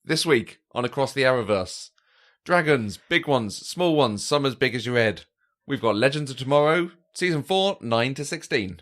This week on Across the Arrowverse, dragons, big ones, small ones, some as big as your head. We've got Legends of Tomorrow, Season 4, 9 to 16.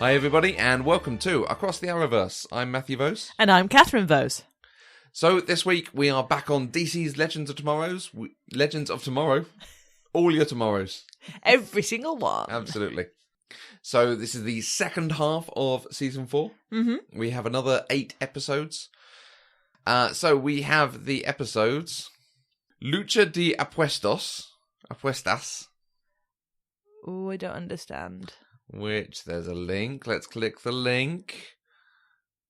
Hi everybody, and welcome to Across the Arrowverse. I'm Matthew Vose. And I'm Catherine Vose. So this week we are back on DC's Legends of Tomorrow. All your tomorrows. Every single one. Absolutely. So this is the second half of Season 4. Mm-hmm. We have another 8 episodes. So we have the episodes Lucha de Apuestas. Oh, I don't understand. Which, there's a link. Let's click the link.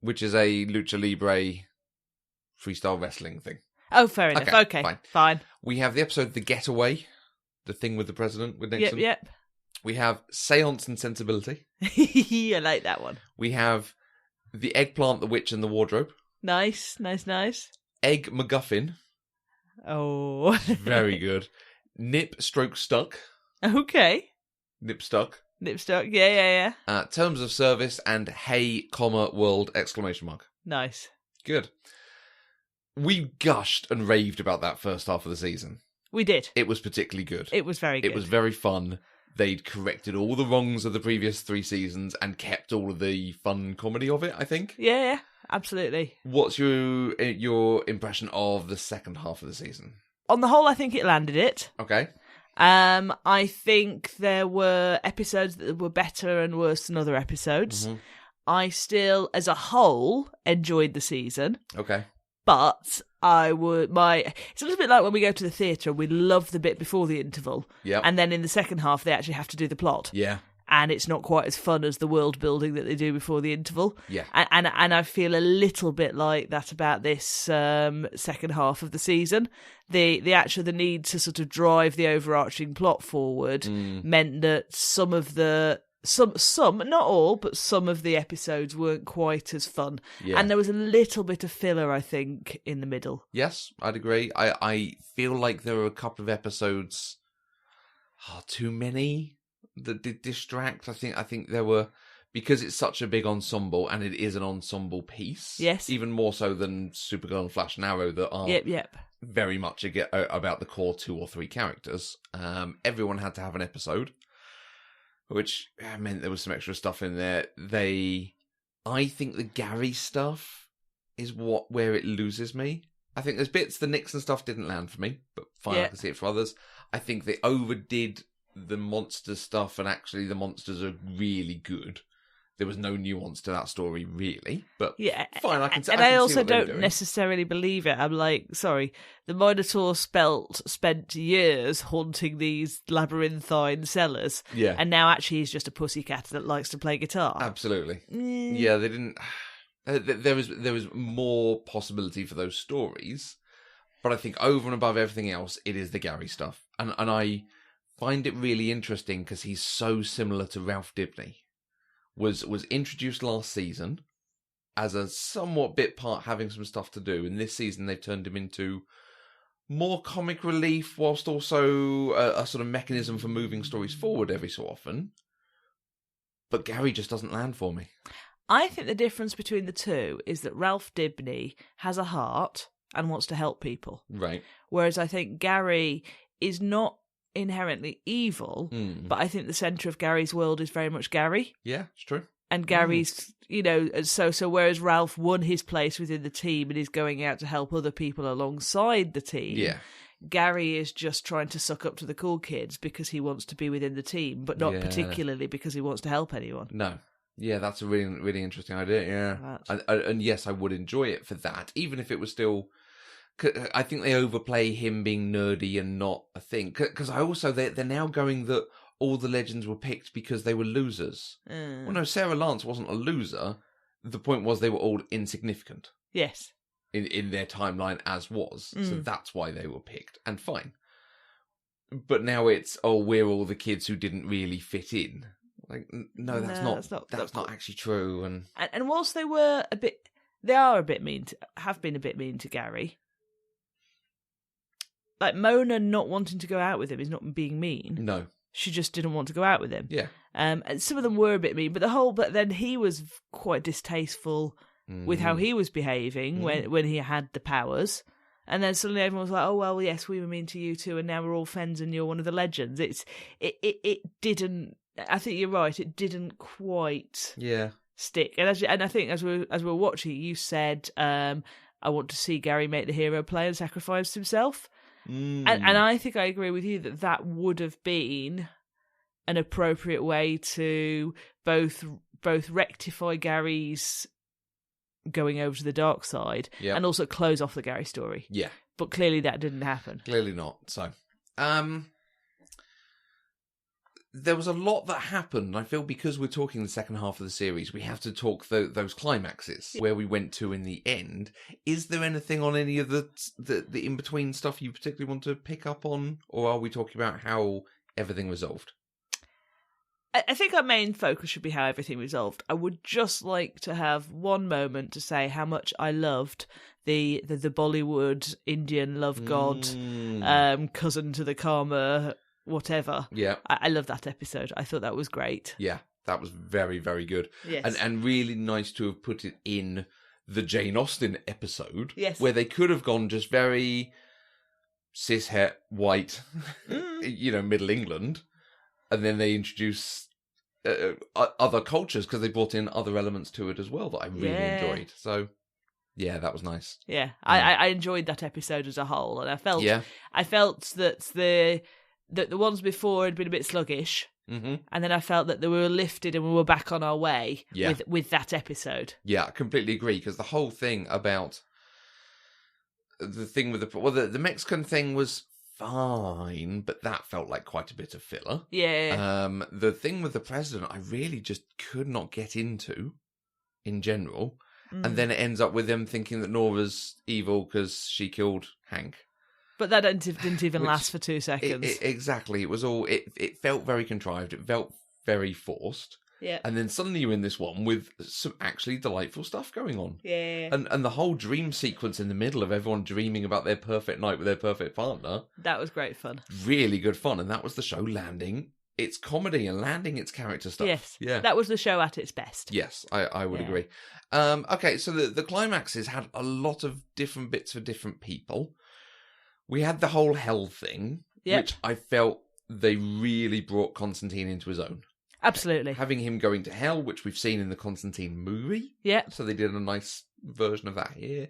Which is a Lucha Libre freestyle wrestling thing. Oh, fair enough. Okay, fine. We have the episode The Getaway. The thing with the president, with Nixon. Yep. We have Seance and Sensibility. I like that one. We have The Eggplant, the Witch, and the Wardrobe. Nice. Egg MacGuffin. Oh. Very good. Nip Stroke Stuck. Okay. Nip Stuck. Nipstuck, yeah. Terms of Service and Hey, World, ! Nice. Good. We gushed and raved about that first half of the season. We did. It was particularly good. It was very good. It was very fun. They'd corrected all the wrongs of the previous 3 seasons and kept all of the fun comedy of it, I think. Yeah, absolutely. What's your impression of the second half of the season? On the whole, I think it landed it. Okay. I think there were episodes that were better and worse than other episodes. Mm-hmm. I still, as a whole, enjoyed the season. Okay. But it's a little bit like when we go to the theatre, we love the bit before the interval. Yeah. And then in the second half, they actually have to do the plot. Yeah. And it's not quite as fun as the world building that they do before the interval. Yeah. And I feel a little bit like that about this second half of the season. The need to sort of drive the overarching plot forward meant that some not all, but some of the episodes weren't quite as fun. Yeah. And there was a little bit of filler, I think, in the middle. Yes, I'd agree. I feel like there were a couple of episodes, too many, that did distract. I think there were, because it's such a big ensemble and it is an ensemble piece. Yes. Even more so than Supergirl and Flash and Arrow that are very much about the core 2 or 3 characters. Everyone had to have an episode, which meant there was some extra stuff in there. I think the Gary stuff is where it loses me. I think there's bits, the Nixon stuff didn't land for me, but fine, I can see it for others. I think they overdid the monster stuff, and actually the monsters are really good. There was no nuance to that story, really, but fine, I can see. And I also don't necessarily believe it. I'm like, sorry, the Minotaur spent years haunting these labyrinthine cellars, and now actually he's just a pussycat that likes to play guitar. Absolutely, yeah. They didn't. There was more possibility for those stories, but I think over and above everything else, it is the Gary stuff, and I find it really interesting because he's so similar to Ralph Dibny. Was introduced last season as a somewhat bit part having some stuff to do, and this season they've turned him into more comic relief whilst also a sort of mechanism for moving stories forward every so often. But Gary just doesn't land for me. I think the difference between the two is that Ralph Dibny has a heart and wants to help people. Right. Whereas I think Gary is not inherently evil, but I think the centre of Gary's world is very much Gary. Yeah, it's true. And Gary's, so whereas Ralph won his place within the team and is going out to help other people alongside the team, Gary is just trying to suck up to the cool kids because he wants to be within the team, but not particularly because he wants to help anyone. No. Yeah, that's a really, really interesting idea, yeah. And yes, I would enjoy it for that, even if it was still... I think they overplay him being nerdy and not a thing. Because they're now going that all the legends were picked because they were losers. Well, no, Sarah Lance wasn't a loser. The point was they were all insignificant. Yes. in their timeline as was. So that's why they were picked, and fine. But now it's, we're all the kids who didn't really fit in. Like, no, that's not actually true. And whilst they have been a bit mean to Gary. Like, Mona not wanting to go out with him is not being mean. No. She just didn't want to go out with him. Yeah. And some of them were a bit mean, but then he was quite distasteful with how he was behaving when he had the powers. And then suddenly everyone was like, oh, well, yes, we were mean to you too, and now we're all friends and you're one of the legends. It didn't, I think you're right, it didn't quite stick. And I think as we were watching, you said, I want to see Gary make the hero play and sacrifice himself. And I think I agree with you that would have been an appropriate way to both rectify Gary's going over to the dark side and also close off the Gary story. Yeah. But clearly that didn't happen. Clearly not. So, there was a lot that happened. I feel because we're talking the second half of the series, we have to talk those climaxes where we went to in the end. Is there anything on any of the in-between stuff you particularly want to pick up on? Or are we talking about how everything resolved? I think our main focus should be how everything resolved. I would just like to have one moment to say how much I loved the Bollywood Indian love god, cousin to the Karma, whatever. Yeah. I love that episode. I thought that was great. Yeah, that was very, very good. Yes. And really nice to have put it in the Jane Austen episode. Yes. Where they could have gone just very cishet, white, Middle England. And then they introduce other cultures because they brought in other elements to it as well that I really enjoyed. So, yeah, that was nice. Yeah, I enjoyed that episode as a whole, and I felt that the ones before had been a bit sluggish, and then I felt that they were lifted and we were back on our way with that episode. Yeah, I completely agree, because the whole thing about the thing with the Mexican thing was fine, but that felt like quite a bit of filler. Yeah. The thing with the president, I really just could not get into in general. And then it ends up with them thinking that Nora's evil because she killed Hank. But that didn't even last for 2 seconds. Exactly. It was all... It felt very contrived. It felt very forced. Yeah. And then suddenly you're in this one with some actually delightful stuff going on. Yeah. And the whole dream sequence in the middle of everyone dreaming about their perfect night with their perfect partner. That was great fun. Really good fun. And that was the show landing its comedy and landing its character stuff. Yes. Yeah. That was the show at its best. Yes, I would agree. Okay, so the climaxes had a lot of different bits for different people. We had the whole hell thing, which I felt they really brought Constantine into his own. Absolutely. Having him going to hell, which we've seen in the Constantine movie. Yeah. So they did a nice version of that here.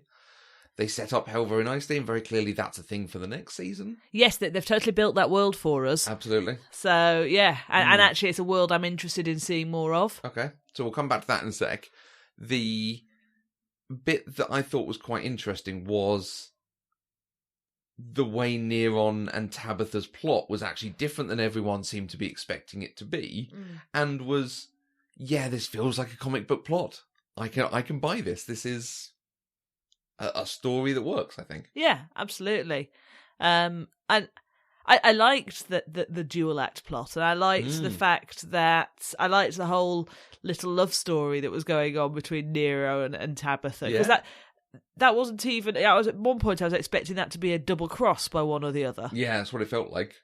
They set up hell very nicely, and very clearly that's a thing for the next season. Yes, they've totally built that world for us. Absolutely. So, yeah. And actually, it's a world I'm interested in seeing more of. Okay. So we'll come back to that in a sec. The bit that I thought was quite interesting was the way Neron and Tabitha's plot was actually different than everyone seemed to be expecting it to be, and was, this feels like a comic book plot. I can buy this. This is a story that works, I think. Yeah, absolutely. And I liked the dual act plot, and I liked the fact that I liked the whole little love story that was going on between Nero and Tabitha, because that wasn't even. I was at one point I was expecting that to be a double cross by one or the other. Yeah, that's what it felt like.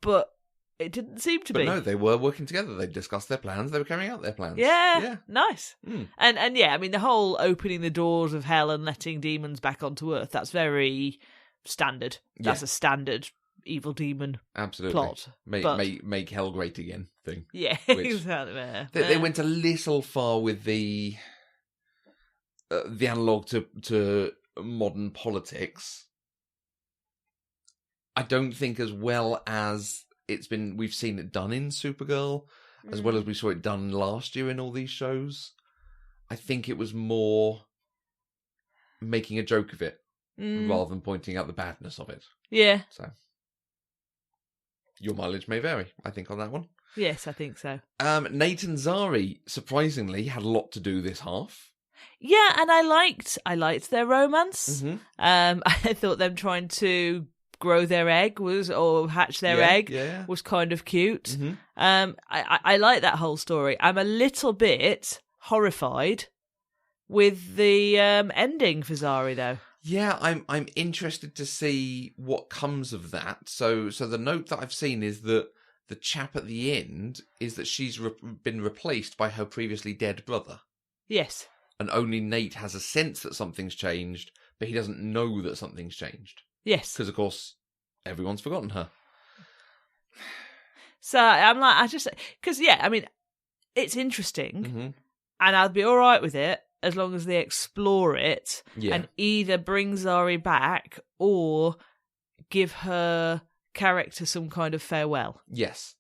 But it didn't seem to be. But no, they were working together. They discussed their plans. They were carrying out their plans. Yeah. Nice. And yeah, I mean, the whole opening the doors of hell and letting demons back onto Earth, that's very standard. That's a standard evil demon plot. Make hell great again thing. Yeah, exactly. They went a little far with the analog to modern politics. I don't think as well as we've seen it done in Supergirl, as well as we saw it done last year in all these shows. I think it was more making a joke of it rather than pointing out the badness of it. Yeah. So your mileage may vary, I think, on that one. Yes, I think so. Nate and Zari, surprisingly, had a lot to do this half. Yeah, and I liked their romance. Mm-hmm. I thought them trying to grow their egg or hatch their egg was kind of cute. Mm-hmm. I like that whole story. I'm a little bit horrified with the ending for Zari, though. Yeah, I'm interested to see what comes of that. So the note that I've seen is that the chap at the end is that she's been replaced by her previously dead brother. Yes. And only Nate has a sense that something's changed, but he doesn't know that something's changed. Yes. Because, of course, everyone's forgotten her. So I'm like, because, I mean, it's interesting, Mm-hmm. and I'd be all right with it as long as they explore it and Yeah. either bring Zari back or give her character some kind of farewell. Yes.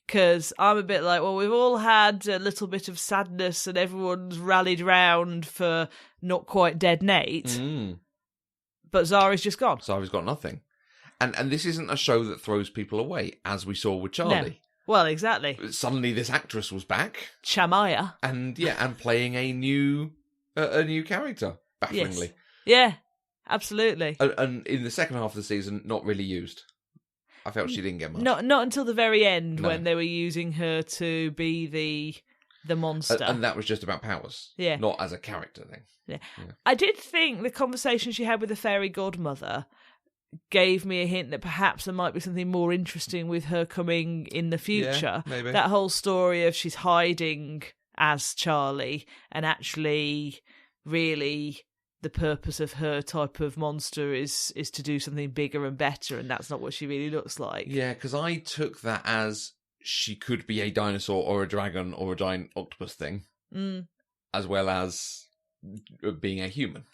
Because I'm a bit like, well, we've all had a little bit of sadness and everyone's rallied round for not quite dead Nate, but Zari's just gone. Zari's got nothing. And this isn't a show that throws people away, as we saw with Charlie. No. Well, exactly. Suddenly this actress was back. Shamaya. And playing a new character, bafflingly. Yes. Yeah, absolutely. And in the second half of the season, not really used. I felt she didn't get much. Not until the very end, No. when they were using her to be the monster. And that was just about powers. Yeah. Not as a character thing. Yeah. I did think the conversation she had with the fairy godmother gave me a hint that perhaps there might be something more interesting with her coming in the future. Yeah, maybe. That whole story of she's hiding as Charlie and actually really the purpose of her type of monster is to do something bigger and better, and that's not what she really looks like. Yeah, because I took that as she could be a dinosaur or a dragon or a giant octopus thing, as well as being a human.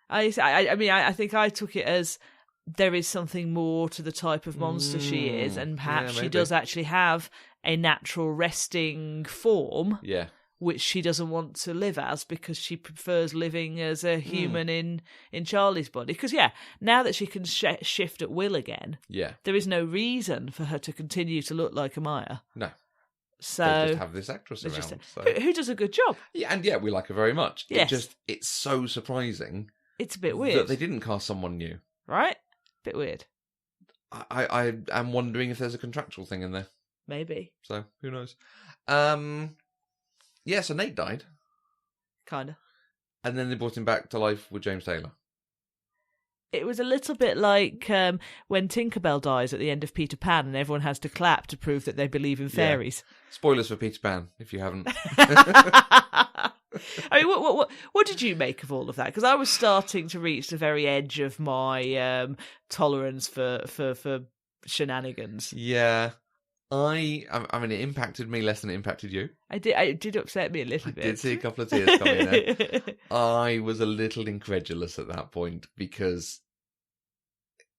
I mean, I think I took it as there is something more to the type of monster she is, and perhaps she does actually have a natural resting form, which she doesn't want to live as because she prefers living as a human in Charlie's body. Because, now that she can shift at will again, there is no reason for her to continue to look like Amaya. No. So they just have this actress around. Who does a good job. Yeah, and we like her very much. Yes. It's so surprising. It's a bit weird. That they didn't cast someone new. Right? Bit weird. I am wondering if there's a contractual thing in there. Maybe. So, who knows? So Nate died. Kinda. And then they brought him back to life with James Taylor. It was a little bit like when Tinkerbell dies at the end of Peter Pan and everyone has to clap to prove that they believe in fairies. Spoilers for Peter Pan, if you haven't. I mean, what did you make of all of that? Because I was starting to reach the very edge of my tolerance for shenanigans. Yeah. I mean, it impacted me less than it impacted you. It did upset me a little bit. I did see a couple of tears coming there. I was a little incredulous at that point because,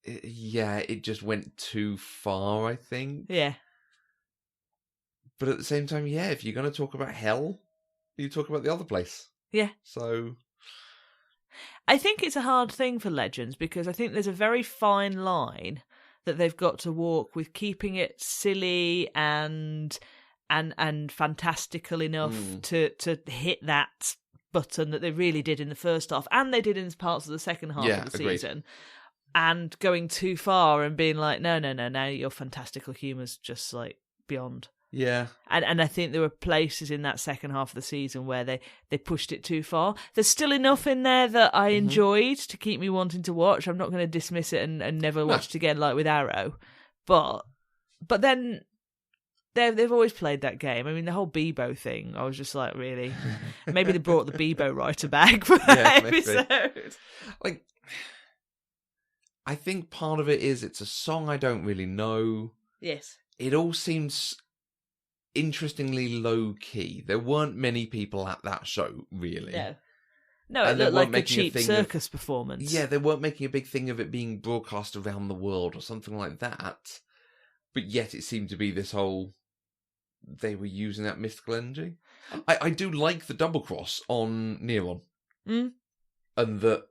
it just went too far, I think. Yeah. But at the same time, if you're going to talk about hell, you talk about the other place. Yeah. So I think it's a hard thing for Legends because I think there's a very fine line that they've got to walk with keeping it silly and fantastical enough to hit that button that they really did in the first half, and they did in parts of the second half of the season, and going too far and being like, no, your fantastical humour's just like beyond. Yeah. And I think there were places in that second half of the season where they pushed it too far. There's still enough in there that I enjoyed to keep me wanting to watch. I'm not going to dismiss it and never watch it again like with Arrow. But then they've always played that game. I mean, the whole Bebo thing, I was just like, really? Maybe they brought the Bebo writer back for that episode. Like, I think part of it is it's a song I don't really know. Yes. It all seems interestingly low key. There weren't many people at that show, really. No, it looked like a cheap circus performance. Yeah, they weren't making a big thing of it being broadcast around the world or something like that. But yet it seemed to be this whole, they were using that mystical energy. I do like the double cross on Neron. And that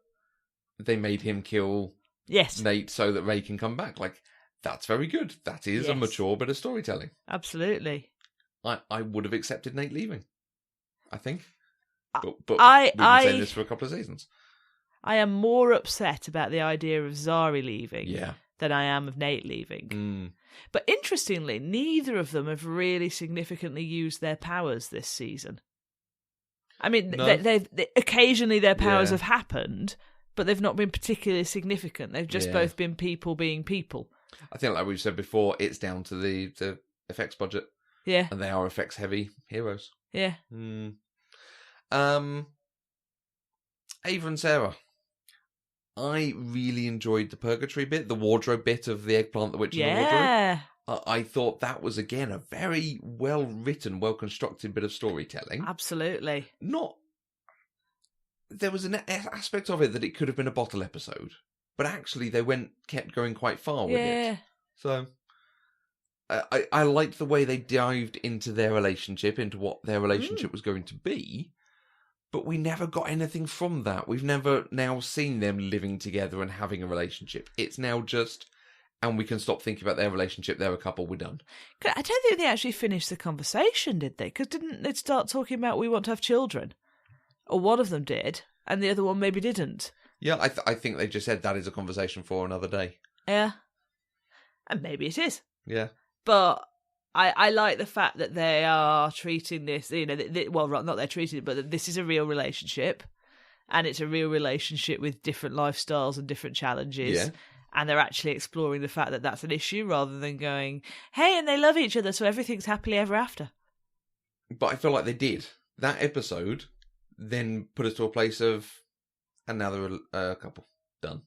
they made him kill Nate so that Ray can come back. Like, that's very good. That is a mature bit of storytelling. Absolutely. I would have accepted Nate leaving, I think. But we've been saying this for a couple of seasons. I am more upset about the idea of Zari leaving Yeah. than I am of Nate leaving. But interestingly, neither of them have really significantly used their powers this season. I mean, No. they've occasionally their powers have happened, but they've not been particularly significant. They've just both been people being people. I think, like we've said before, it's down to the effects budget. Yeah. And they are effects-heavy heroes. Yeah. Ava and Sarah. I really enjoyed the purgatory bit, the wardrobe bit of the eggplant, the witch, and the wardrobe. I thought that was, again, a very well-written, well-constructed bit of storytelling. Absolutely. There was an aspect of it that it could have been a bottle episode, but actually they kept going quite far with it. So I liked the way they dived into their relationship, into what their relationship was going to be. But we never got anything from that. We've never now seen them living together and having a relationship. It's now just, and we can stop thinking about their relationship. They're a couple, we're done. I don't think they actually finished the conversation, did they? Because didn't they start talking about we want to have children? Or one of them did, and the other one maybe didn't. Yeah, I think they just said that is a conversation for another day. Yeah. And maybe it is. Yeah. But I like the fact that they are treating this, well, not they're treating it, but that this is a real relationship, and it's a real relationship with different lifestyles and different challenges. Yeah. And they're actually exploring the fact that that's an issue rather than going, hey, and they love each other, so everything's happily ever after. But I feel like they did. That episode then put us to a place of, and now they're a couple. Done.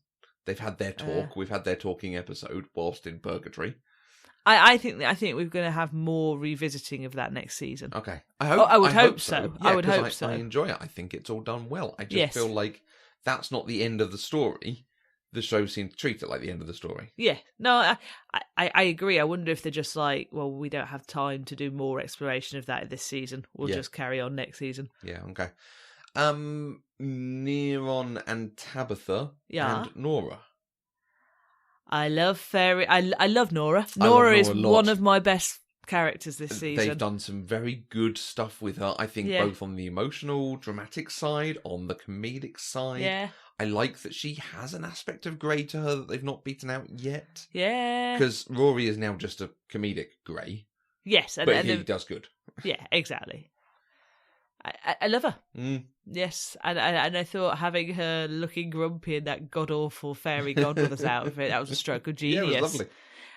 They've had their talk. We've had their talking episode whilst in purgatory. I think we're going to have more revisiting of that next season. Okay, I would hope so. Yeah, I would hope so. I enjoy it. I think it's all done well. I just feel like that's not the end of the story. The show seemed to treat it like the end of the story. Yeah, no, I agree. I wonder if they're just like, well, we don't have time to do more exploration of that this season. We'll just carry on next season. Yeah. Okay. Neron and Tabitha and Nora. I love Fairy. I love Nora. Nora is one of my best characters this season. They've done some very good stuff with her. I think both on the emotional, dramatic side, on the comedic side. Yeah. I like that she has an aspect of grey to her that they've not beaten out yet. Yeah. Because Rory is now just a comedic grey. Yes. But he does good. Yeah, exactly. I love her. Yes, and I thought having her looking grumpy in that god-awful fairy godmother's outfit, that was a stroke of genius. Yeah, it was lovely.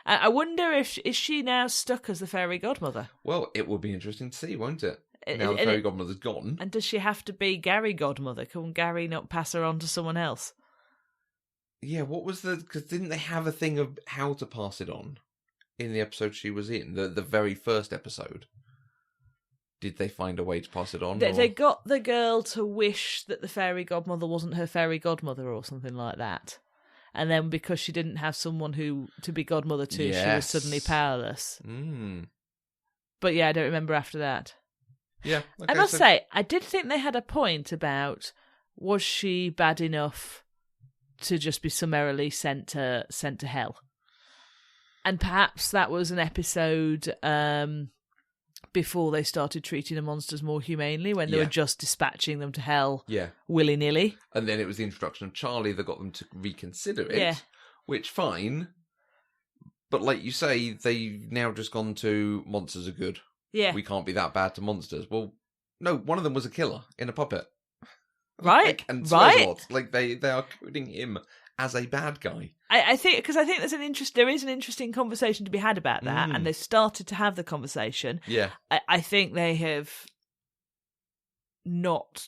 I wonder is she now stuck as the fairy godmother? Well, it will be interesting to see, won't it? Now the fairy godmother's gone. And does she have to be Gary godmother? Can Gary not pass her on to someone else? Yeah, what was because didn't they have a thing of how to pass it on in the episode she was in, the very first episode? Did they find a way to pass it on? They got the girl to wish that the fairy godmother wasn't her fairy godmother or something like that. And then because she didn't have someone to be godmother to, she was suddenly powerless. But yeah, I don't remember after that. Yeah. Okay, I must say, I did think they had a point about, was she bad enough to just be summarily sent to hell? And perhaps that was an episode before they started treating the monsters more humanely, when they were just dispatching them to hell willy-nilly. And then it was the introduction of Charlie that got them to reconsider it, which, fine. But like you say, they've now just gone to monsters are good. Yeah. We can't be that bad to monsters. Well, no, one of them was a killer in a puppet. Right. And right. Like they are coding him as a bad guy. I think there is an interesting conversation to be had about that, and they've started to have the conversation. Yeah, I think they have not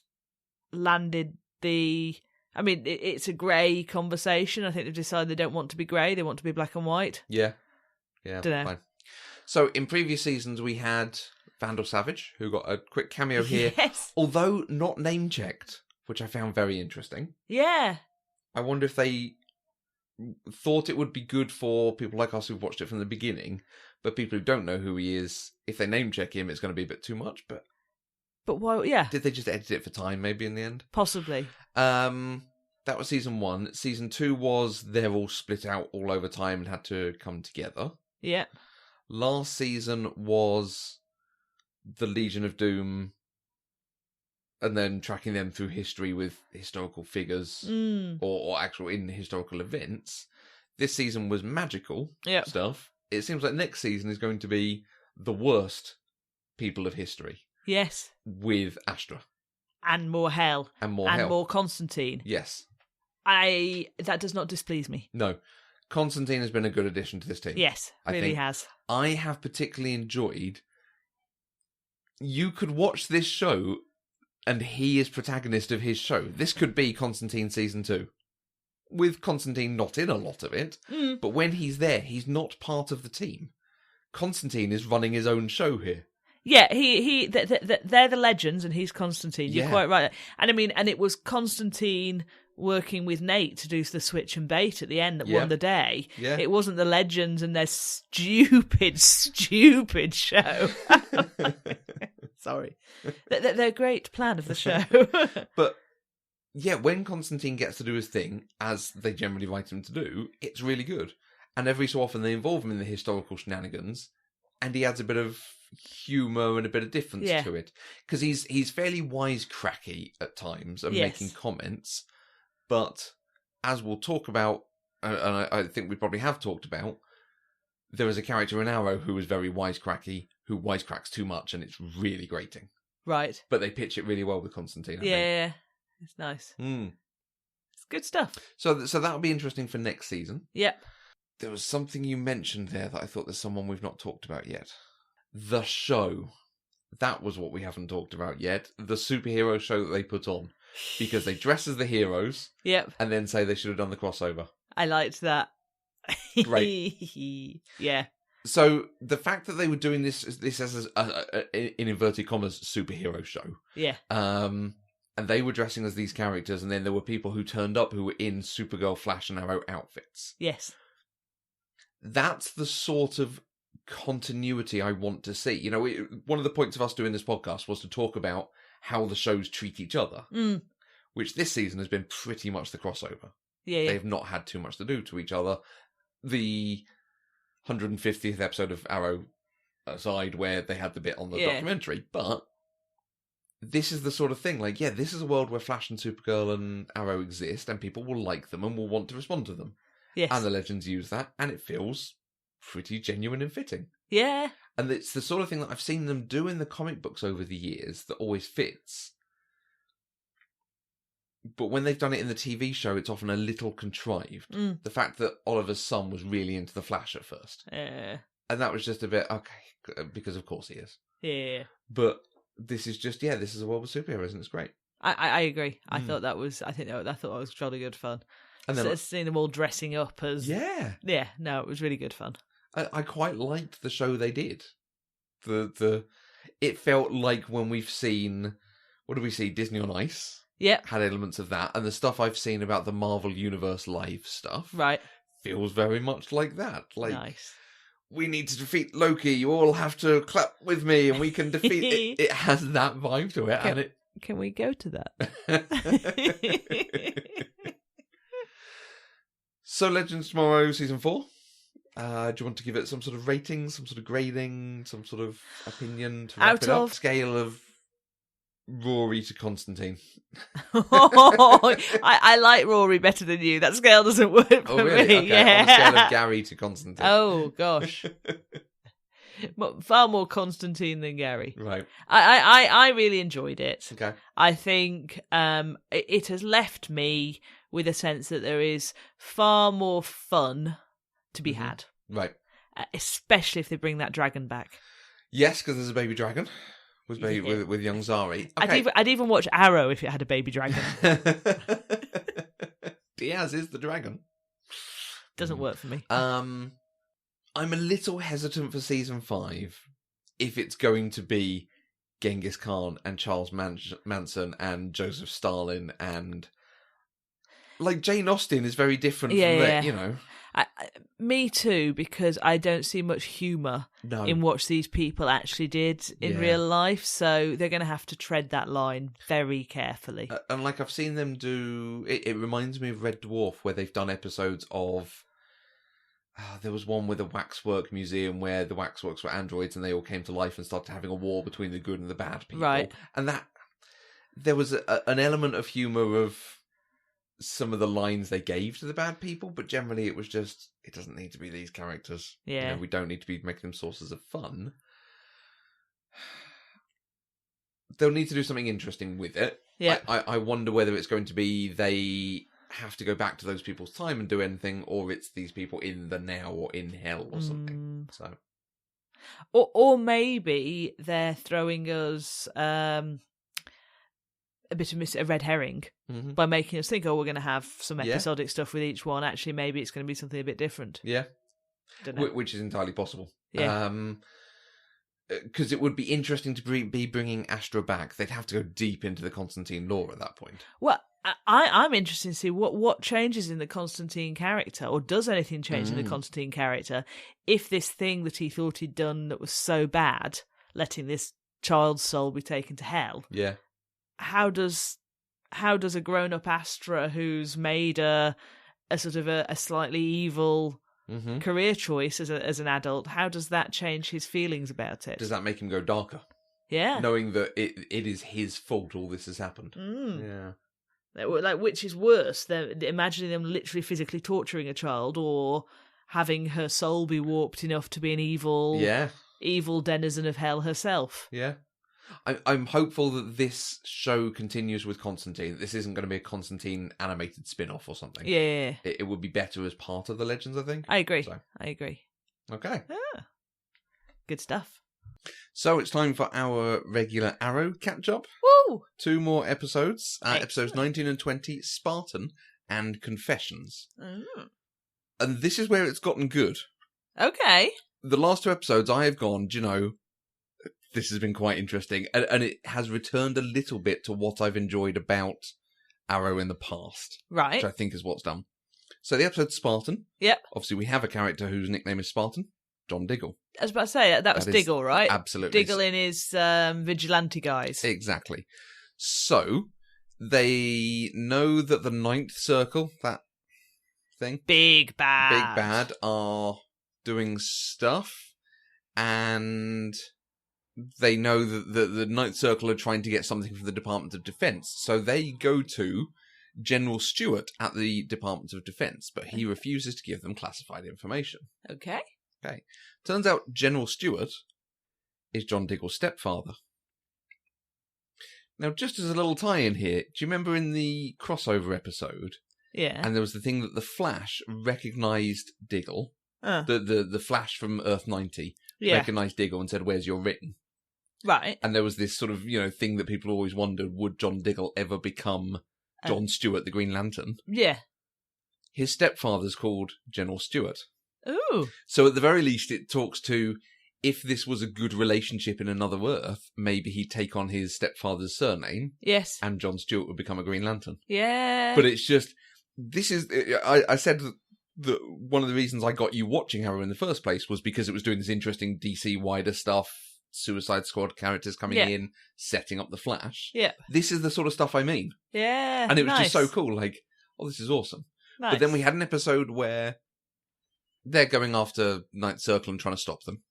landed the. I mean, it's a grey conversation. I think they've decided they don't want to be grey; they want to be black and white. Yeah. Dunno. Fine. So in previous seasons, we had Vandal Savage, who got a quick cameo here, although not name checked, which I found very interesting. Yeah. I wonder if they thought it would be good for people like us who've watched it from the beginning, but people who don't know who he is, if they name check him, it's going to be a bit too much. But why? Yeah. Did they just edit it for time, maybe, in the end? Possibly. That was season 1. Season 2 was they're all split out all over time and had to come together. Yeah. Last season was the Legion of Doom and then tracking them through history with historical figures or actual in historical events. This season was magical stuff. It seems like next season is going to be the worst people of history. Yes. With Astra. And more hell. And more Constantine. Yes. That does not displease me. No. Constantine has been a good addition to this team. Yes, really has. I have particularly enjoyed... You could watch this show and he is protagonist of his show. This could be Constantine Season 2. With Constantine not in a lot of it, but when he's there, he's not part of the team. Constantine is running his own show here. Yeah, they're the legends, and he's Constantine. You're quite right. And I mean, and it was Constantine working with Nate to do the switch and bait at the end that won the day. Yeah. It wasn't the legends and their stupid show. Sorry. They're a great plan of the show. But yeah, when Constantine gets to do his thing, as they generally write him to do, it's really good. And every so often they involve him in the historical shenanigans, and he adds a bit of humour and a bit of difference to it. Because he's fairly wisecracky at times and making comments, but as we'll talk about, and I think we probably have talked about, there is a character in Arrow who is very wisecracky, who wisecracks too much, and it's really grating. Right. But they pitch it really well with Constantine, I think. Yeah. It's nice. It's good stuff. So that'll be interesting for next season. Yep. There was something you mentioned there that I thought there's someone we've not talked about yet. The show. That was what we haven't talked about yet. The superhero show that they put on. Because they dress as the heroes. Yep. And then say they should have done the crossover. I liked that. Great. Yeah. So the fact that they were doing this as in inverted commas, superhero show. Yeah. And they were dressing as these characters, and then there were people who turned up who were in Supergirl, Flash, and Arrow outfits. Yes. That's the sort of continuity I want to see. You know, one of the points of us doing this podcast was to talk about how the shows treat each other, which this season has been pretty much the crossover. Yeah. They've not had too much to do to each other. The 150th episode of Arrow aside, where they had the bit on the documentary, but... This is the sort of thing, like, this is a world where Flash and Supergirl and Arrow exist, and people will like them and will want to respond to them. Yes. And the Legends use that, and it feels pretty genuine and fitting. Yeah. And it's the sort of thing that I've seen them do in the comic books over the years that always fits. But when they've done it in the TV show, it's often a little contrived. The fact that Oliver's son was really into the Flash at first. Yeah. And that was just a bit, okay, because of course he is. Yeah. But... This is just, this is a world of superheroes, and it's great. I agree. I thought that was jolly good fun. And then seeing them all dressing up as... Yeah, no, it was really good fun. I quite liked the show they did. It felt like when we've seen, what did we see, Disney on Ice? Yep. Had elements of that, and the stuff I've seen about the Marvel Universe Live stuff. Right. Feels very much like that. Like, nice. We need to defeat Loki. You all have to clap with me, and we can defeat it. It has that vibe to it, Can we go to that? So, Legends Tomorrow, Season 4. Do you want to give it some sort of rating, some sort of grading, some sort of opinion to wrap it up? Scale of Rory to Constantine. I like Rory better than you. That scale doesn't work for me. Okay. Yeah. On the scale of Gary to Constantine. Oh gosh. Far more Constantine than Gary. Right. I really enjoyed it. Okay. I think it has left me with a sense that there is far more fun to be had. Right. Especially if they bring that dragon back. Yes, because there's a baby dragon. With young Zari. Okay. I'd even watch Arrow if it had a baby dragon. Diaz is the dragon. Doesn't work for me. I'm a little hesitant for season 5 if it's going to be Genghis Khan and Charles Manson and Joseph Stalin and... Like, Jane Austen is very different from that, you know. Me too, because I don't see much humour in what these people actually did in real life, so they're going to have to tread that line very carefully. And like I've seen them do, it reminds me of Red Dwarf, where they've done episodes of, there was one with a waxwork museum where the waxworks were androids and they all came to life and started having a war between the good and the bad people. Right. And that, there was an element of humour of some of the lines they gave to the bad people, but generally it was just, it doesn't need to be these characters. Yeah. We don't need to be making them sources of fun. They'll need to do something interesting with it. Yeah. I wonder whether it's going to be they have to go back to those people's time and do anything, or it's these people in the now or in hell or something. So, or maybe they're throwing us a bit of a red herring by making us think, we're going to have some episodic stuff with each one. Actually, maybe it's going to be something a bit different. Yeah, don't know. Which is entirely possible. Yeah. Because it would be interesting to be bringing Astra back. They'd have to go deep into the Constantine lore at that point. Well, I'm interested to see what changes in the Constantine character, or does anything change in the Constantine character, if this thing that he thought he'd done that was so bad, letting this child's soul be taken to hell. Yeah. How does a grown-up Astra who's made a sort of a slightly evil career choice as an adult, how does that change his feelings about it? Does that make him go darker? Yeah. Knowing that it is his fault all this has happened. Yeah. Like, which is worse? They're imagining them literally physically torturing a child, or having her soul be warped enough to be an evil denizen of hell herself. Yeah. I'm hopeful that this show continues with Constantine. This isn't going to be a Constantine animated spin-off or something. Yeah. It would be better as part of the Legends, I think. I agree. So. I agree. Okay. Good stuff. So it's time for our regular Arrow catch-up. Woo! 2 more episodes. Episodes 19 and 20, Spartan and Confessions. And this is where it's gotten good. Okay. The last 2 episodes I have gone, this has been quite interesting. And it has returned a little bit to what I've enjoyed about Arrow in the past. Right. Which I think is what's done. So the episode Spartan. Yep. Obviously we have a character whose nickname is Spartan. John Diggle. I was about to say, that was Diggle, right? Absolutely. Diggle in his vigilante guise. Exactly. So, they know that the Ninth Circle, that thing... Big Bad, are doing stuff, and they know that the Ninth Circle are trying to get something from the Department of Defense. So they go to General Stewart at the Department of Defense, but he refuses to give them classified information. Okay. Turns out General Stewart is John Diggle's stepfather. Now, just as a little tie-in here, do you remember in the crossover episode? Yeah. And there was the thing that the Flash recognised Diggle. The Flash from Earth 90 recognised Diggle and said, "Where's your written?" Right. And there was this sort of, thing that people always wondered, would John Diggle ever become John Stewart, the Green Lantern? Yeah. His stepfather's called General Stewart. Ooh. So at the very least, it talks to, if this was a good relationship in another Earth, maybe he'd take on his stepfather's surname. Yes. And John Stewart would become a Green Lantern. Yeah. But it's just, I said that one of the reasons I got you watching Arrow in the first place was because it was doing this interesting DC wider stuff, Suicide Squad characters coming in, setting up the Flash. Yeah. This is the sort of stuff I mean. Yeah. And it was just so cool, this is awesome. Nice. But then we had an episode where they're going after Ninth Circle and trying to stop them.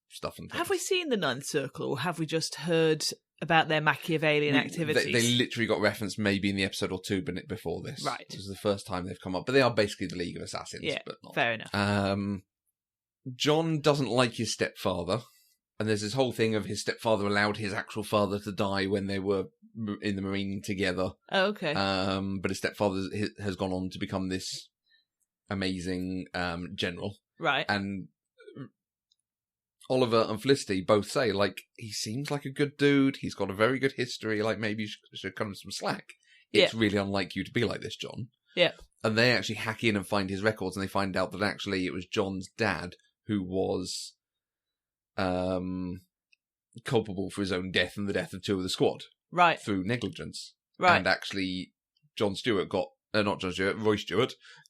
Stuff and things. Have we seen the Ninth Circle, or have we just heard about their Machiavellian activities? They literally got referenced maybe in the episode or 2 before this. Right. This is the first time they've come up. But they are basically the League of Assassins. Yeah, but not. fair enough. John doesn't like his stepfather. And there's this whole thing of his stepfather allowed his actual father to die when they were in the Marine together. Oh, okay. But his stepfather has gone on to become this amazing general. Right. And Oliver and Felicity both say, he seems like a good dude. He's got a very good history. Maybe you should cut him some slack. It's really unlike you to be like this, John. Yeah. And they actually hack in and find his records, and they find out that actually it was John's dad who was culpable for his own death and the death of 2 of the squad. Right. Through negligence. Right. And actually, Roy Stewart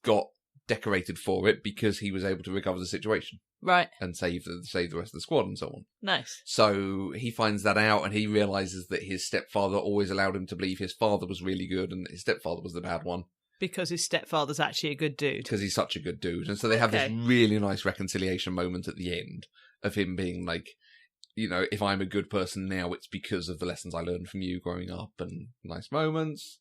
got decorated for it because he was able to recover the situation. Right. And save the rest of the squad and so on. Nice. So he finds that out, and he realises that his stepfather always allowed him to believe his father was really good and his stepfather was the bad one. Because his stepfather's actually a good dude. Because he's such a good dude. And so they have this really nice reconciliation moment at the end of him being if I'm a good person now, it's because of the lessons I learned from you growing up and nice moments.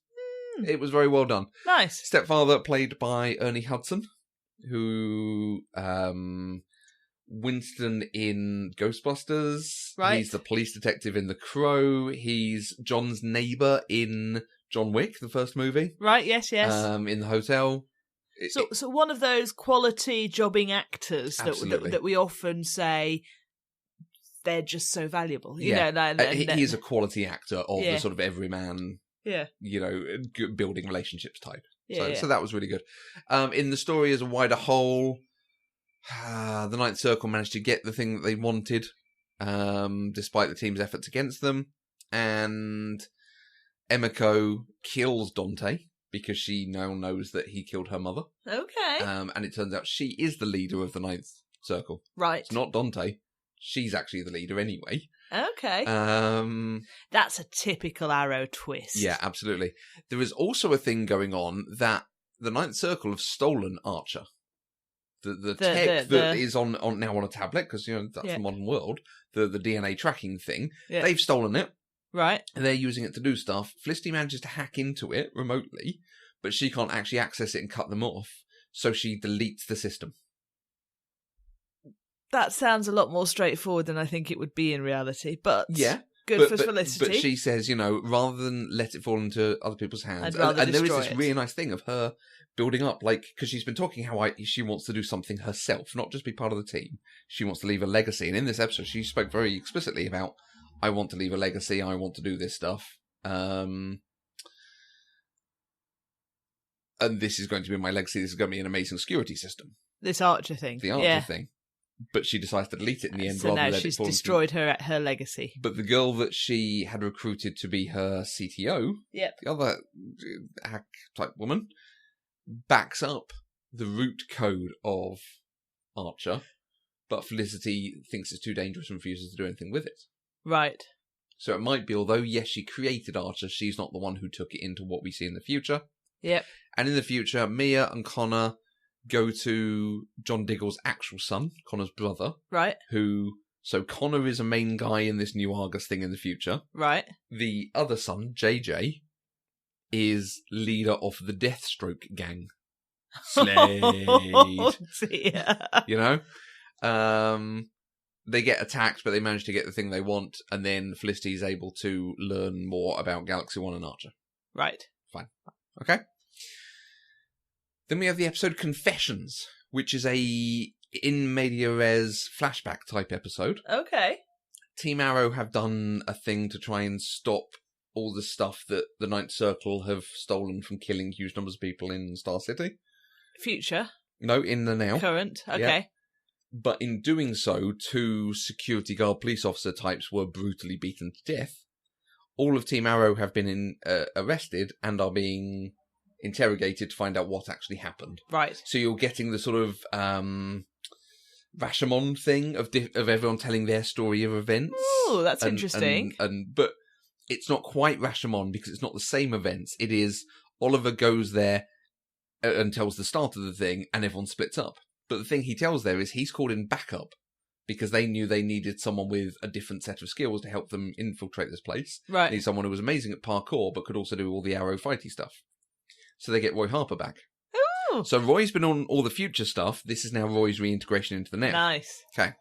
It was very well done. Nice. Stepfather played by Ernie Hudson, who Winston in Ghostbusters. Right. He's the police detective in The Crow. He's John's neighbour in John Wick, the first movie. Right, yes. In the hotel. So one of those quality jobbing actors that we often say they're just so valuable. You know, he's a quality actor of the sort of everyman, yeah, building relationships type. Yeah, so that was really good. In the story as a wider whole, the Ninth Circle managed to get the thing that they wanted, despite the team's efforts against them, and Emiko kills Dante because she now knows that he killed her mother. Okay. And it turns out she is the leader of the Ninth Circle. Right. It's not Dante. She's actually the leader anyway. Okay. That's a typical Arrow twist. Yeah, absolutely. There is also a thing going on that the Ninth Circle have stolen Archer. The tech that is on now on a tablet, because that's the modern world. The DNA tracking thing. Yeah. They've stolen it. Right. And they're using it to do stuff. Felicity manages to hack into it remotely, but she can't actually access it and cut them off. So she deletes the system. That sounds a lot more straightforward than I think it would be in reality, but good for Felicity. But she says, rather than let it fall into other people's hands, and there is this really nice thing of her building up, because she's been talking how she wants to do something herself, not just be part of the team. She wants to leave a legacy, and in this episode, she spoke very explicitly about, I want to leave a legacy, I want to do this stuff. And this is going to be my legacy, this is going to be an amazing security system. This Archer thing. The Archer thing. But she decides to delete it in the end. So now she's destroyed her legacy. But the girl that she had recruited to be her CTO, the other hack type woman, backs up the root code of Archer, but Felicity thinks it's too dangerous and refuses to do anything with it. Right. So it might be, although yes, she created Archer, she's not the one who took it into what we see in the future. Yep. And in the future, Mia and Connor go to John Diggle's actual son, Connor's brother. Right. So Connor is a main guy in this new Argus thing in the future. Right. The other son, JJ, is leader of the Deathstroke gang. Slade. Oh, dear. They get attacked, but they manage to get the thing they want, and then Felicity is able to learn more about Galaxy 1 and Archer. Right. Fine. Okay. Then we have the episode Confessions, which is a in media res flashback type episode. Okay. Team Arrow have done a thing to try and stop all the stuff that the Ninth Circle have stolen from killing huge numbers of people in Star City. Future? No, in the now. Current, okay. Yeah. But in doing so, 2 security guard police officer types were brutally beaten to death. All of Team Arrow have been arrested and are being interrogated to find out what actually happened. Right. So you're getting the sort of Rashomon thing of everyone telling their story of events. Oh, that's interesting. But it's not quite Rashomon because it's not the same events. It is Oliver goes there and tells the start of the thing and everyone splits up. But the thing he tells there is he's called in backup because they knew they needed someone with a different set of skills to help them infiltrate this place. Right. They need someone who was amazing at parkour but could also do all the Arrow fighty stuff. So they get Roy Harper back. Ooh. So Roy's been on all the future stuff. This is now Roy's reintegration into the now. Nice. Okay.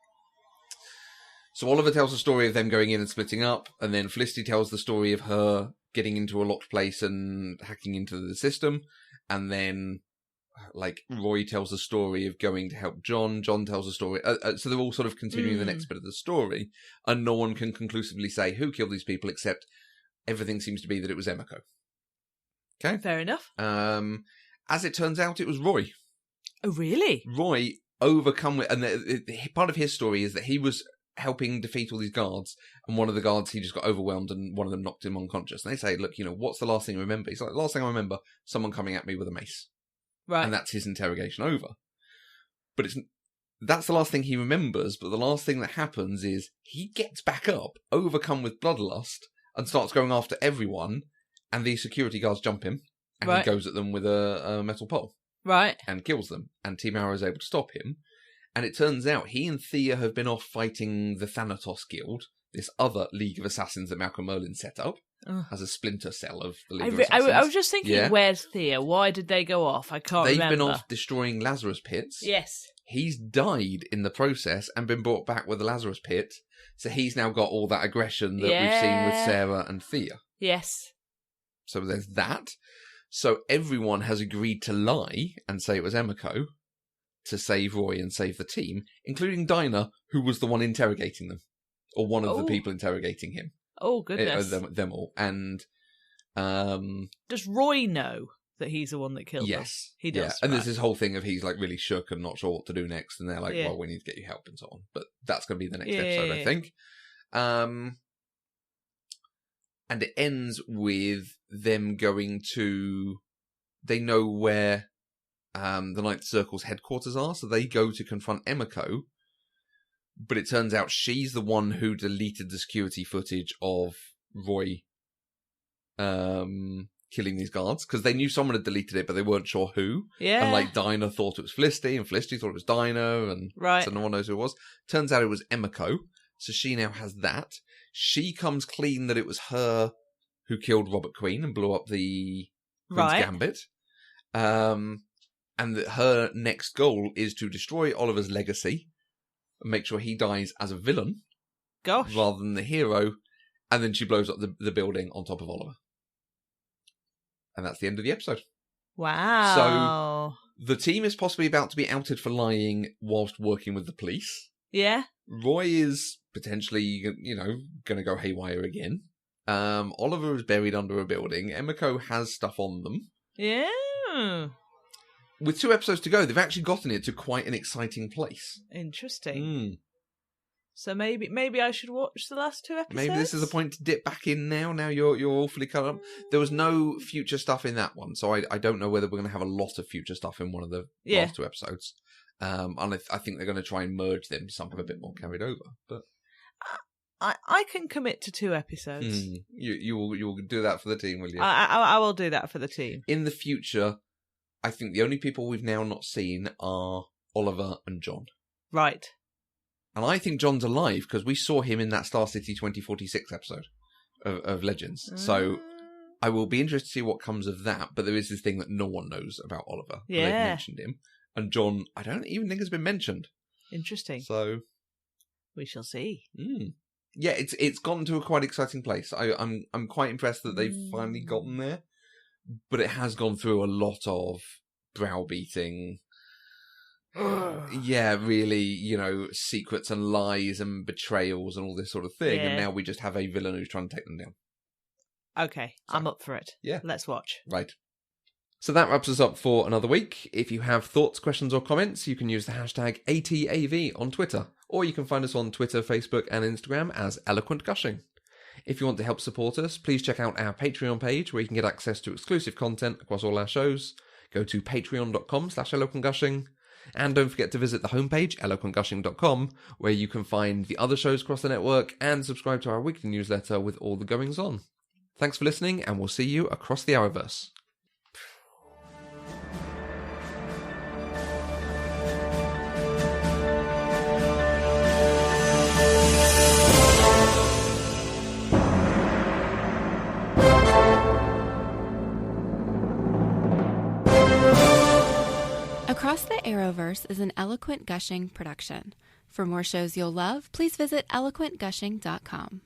So Oliver tells the story of them going in and splitting up, and then Felicity tells the story of her getting into a locked place and hacking into the system, and then Roy tells the story of going to help John. John tells the story. So they're all sort of continuing the next bit of the story, and no one can conclusively say who killed these people, except everything seems to be that it was Emiko. Okay. Fair enough. As it turns out, it was Roy. Oh, really? Roy overcome with, and part of his story is that he was helping defeat all these guards, and one of the guards, he just got overwhelmed, and one of them knocked him unconscious. And they say, look, what's the last thing you remember? He's like, the last thing I remember, someone coming at me with a mace. Right. And that's his interrogation over. But that's the last thing he remembers, but the last thing that happens is he gets back up, overcome with bloodlust, and starts going after everyone, and the security guards jump him, and he goes at them with a metal pole. Right. And kills them. And Team Arrow is able to stop him. And it turns out he and Thea have been off fighting the Thanatos Guild, this other League of Assassins that Malcolm Merlyn set up as a splinter cell of the League of Assassins. I was just thinking, where's Thea? Why did they go off? I can't remember. They've been off destroying Lazarus pits. Yes. He's died in the process and been brought back with the Lazarus pit. So he's now got all that aggression that we've seen with Sarah and Thea. Yes. So there's that. So everyone has agreed to lie and say it was Emiko to save Roy and save the team, including Dinah, who was the one interrogating them. Or one of the people interrogating him. Oh, goodness. Them all. And does Roy know that he's the one that killed them? Yes. He does. Yeah. And there's this whole thing of he's like really shook and not sure what to do next. And they're like, well, we need to get you help and so on. But that's going to be the next episode, I think. And it ends with them going to... They know where the Ninth Circle's headquarters are, so they go to confront Emiko. But it turns out she's the one who deleted the security footage of Roy killing these guards, because they knew someone had deleted it, but they weren't sure who. Yeah. And like Dinah thought it was Felicity, and Felicity thought it was Dinah, and so no one knows who it was. Turns out it was Emiko, so she now has that. She comes clean that it was her who killed Robert Queen and blew up the Queen's Gambit. And that her next goal is to destroy Oliver's legacy and make sure he dies as a villain. Gosh. Rather than the hero. And then she blows up the building on top of Oliver. And that's the end of the episode. Wow. So the team is possibly about to be outed for lying whilst working with the police. Yeah. Roy is potentially, going to go haywire again. Oliver is buried under a building. Emiko has stuff on them. Yeah. With 2 episodes to go, they've actually gotten it to quite an exciting place. Interesting. So maybe I should watch the last 2 episodes? Maybe this is the point to dip back in now. Now you're awfully cut up. There was no future stuff in that one, so I don't know whether we're going to have a lot of future stuff in one of the last 2 episodes. And I think they're going to try and merge them to something a bit more carried over. But I can commit to 2 episodes. You will do that for the team, will you? I will do that for the team. In the future, I think the only people we've now not seen are Oliver and John. Right. And I think John's alive because we saw him in that Star City 2046 episode of Legends. So I will be interested to see what comes of that. But there is this thing that no one knows about Oliver. Yeah. They've mentioned him. And John, I don't even think has been mentioned. Interesting. So we shall see. Yeah, it's gotten to a quite exciting place. I'm quite impressed that they've finally gotten there. But it has gone through a lot of browbeating. Yeah, really, secrets and lies and betrayals and all this sort of thing. Yeah. And now we just have a villain who's trying to take them down. Okay, so, I'm up for it. Yeah. Let's watch. Right. So that wraps us up for another week. If you have thoughts, questions, or comments, you can use the hashtag ATAV on Twitter. Or you can find us on Twitter, Facebook, and Instagram as Eloquent Gushing. If you want to help support us, please check out our Patreon page where you can get access to exclusive content across all our shows. Go to patreon.com/eloquentgushing. And don't forget to visit the homepage, eloquentgushing.com, where you can find the other shows across the network and subscribe to our weekly newsletter with all the goings on. Thanks for listening, and we'll see you across the Arrowverse. Across the Arrowverse is an Eloquent Gushing production. For more shows you'll love, please visit eloquentgushing.com.